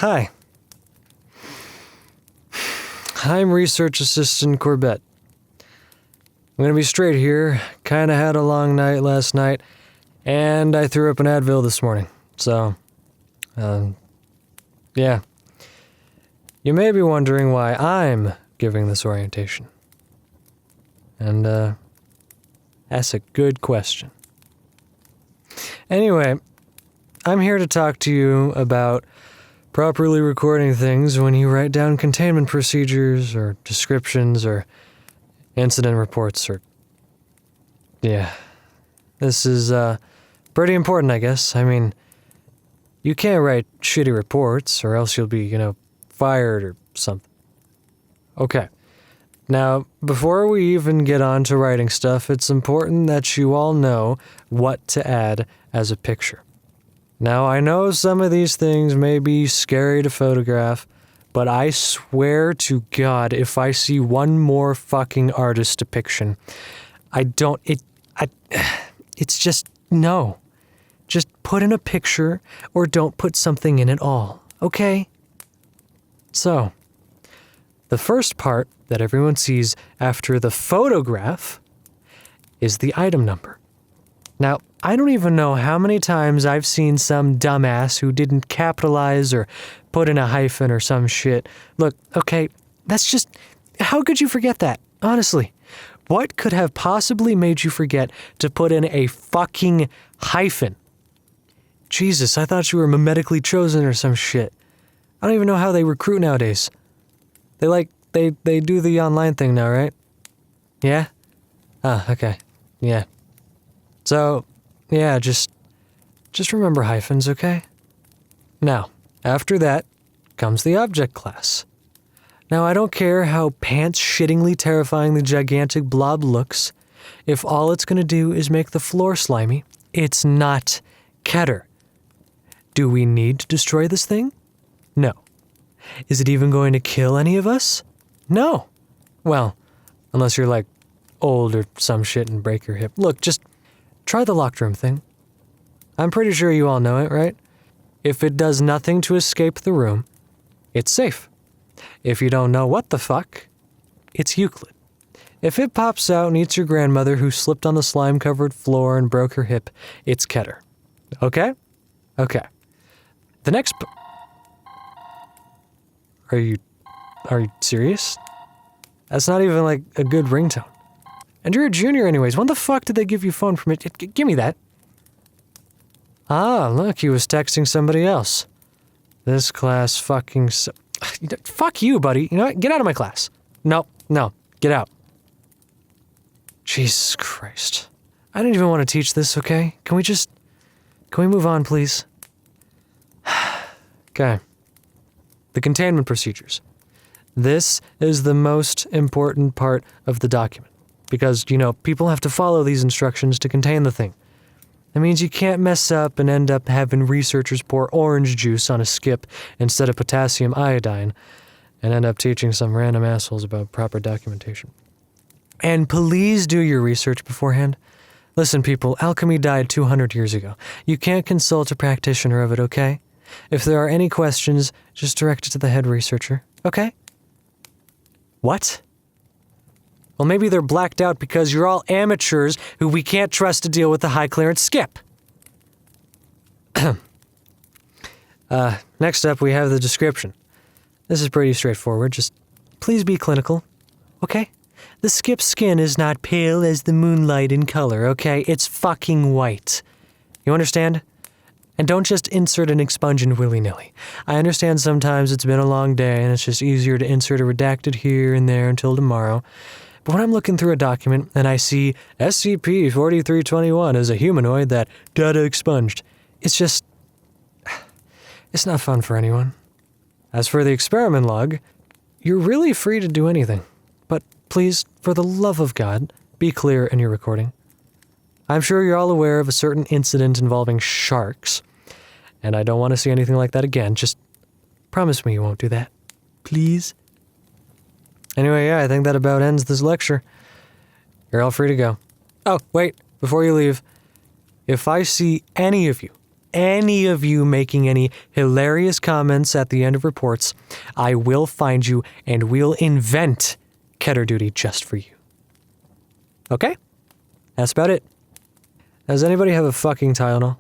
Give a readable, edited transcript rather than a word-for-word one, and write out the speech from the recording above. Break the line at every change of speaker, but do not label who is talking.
Hi. I'm Research Assistant Corbett. I'm gonna be straight here. Kinda had a long night last night, and I threw up an Advil this morning. So, yeah. You may be wondering why I'm giving this orientation. And, that's a good question. Anyway, I'm here to talk to you about properly recording things when you write down containment procedures or descriptions or incident reports or... Yeah. This is, pretty important, I guess. I mean, you can't write shitty reports or else you'll be, fired or something. Okay. Now, before we even get on to writing stuff, it's important that you all know what to add as a picture. Now, I know some of these things may be scary to photograph, but I swear to God, if I see one more fucking artist depiction, it's just, no. Just put in a picture or don't put something in at all, okay? So, the first part that everyone sees after the photograph is the item number. Now, I don't even know how many times I've seen some dumbass who didn't capitalize or put in a hyphen or some shit. Look, okay, that's just... How could you forget that? Honestly. What could have possibly made you forget to put in a fucking hyphen? Jesus, I thought you were medically chosen or some shit. I don't even know how they recruit nowadays. They do the online thing now, right? Yeah? Ah, okay. Yeah. So, yeah, just remember hyphens, okay? Now, after that comes the object class. Now, I don't care how pants-shittingly terrifying the gigantic blob looks. If all it's gonna do is make the floor slimy, it's not Keter. Do we need to destroy this thing? No. Is it even going to kill any of us? No. Well, unless you're like old or some shit and break your hip. Look, just try the locked room thing. I'm pretty sure you all know it, right? If it does nothing to escape the room, it's safe. If you don't know what the fuck, it's Euclid. If it pops out and eats your grandmother who slipped on the slime-covered floor and broke her hip, it's Keter. Okay? Okay. The next... Are you serious? That's not even like a good ringtone. And you're a junior anyways. When the fuck did they give you phone permission? Give me that. Ah, look, he was texting somebody else. This class fucking... Fuck you, buddy. You know what? Get out of my class. No, get out. Jesus Christ. I didn't even want to teach this, okay? Can we move on, please? Okay. The containment procedures. This is the most important part of the document. Because, people have to follow these instructions to contain the thing. That means you can't mess up and end up having researchers pour orange juice on a skip instead of potassium iodine and end up teaching some random assholes about proper documentation. And please do your research beforehand. Listen, people, alchemy died 200 years ago. You can't consult a practitioner of it, okay? If there are any questions, just direct it to the head researcher, okay? What? Well, maybe they're blacked out because you're all amateurs who we can't trust to deal with the high-clearance skip. Next up, we have the description. This is pretty straightforward. Just please be clinical, okay? The skip's skin is not pale as the moonlight in color, okay? It's fucking white. You understand? And don't just insert an expungent willy-nilly. I understand sometimes it's been a long day and it's just easier to insert a redacted here and there until tomorrow. But when I'm looking through a document and I see SCP-4321 as a humanoid that data expunged, it's not fun for anyone. As for the experiment log, you're really free to do anything. But please, for the love of God, be clear in your recording. I'm sure you're all aware of a certain incident involving sharks, and I don't want to see anything like that again. Just promise me you won't do that. Please? Anyway, yeah, I think that about ends this lecture. You're all free to go. Oh, wait, before you leave, if I see any of you any of you making any hilarious comments at the end of reports, I will find you and we'll invent Keter Duty just for you. Okay? That's about it. Does anybody have a fucking Tylenol?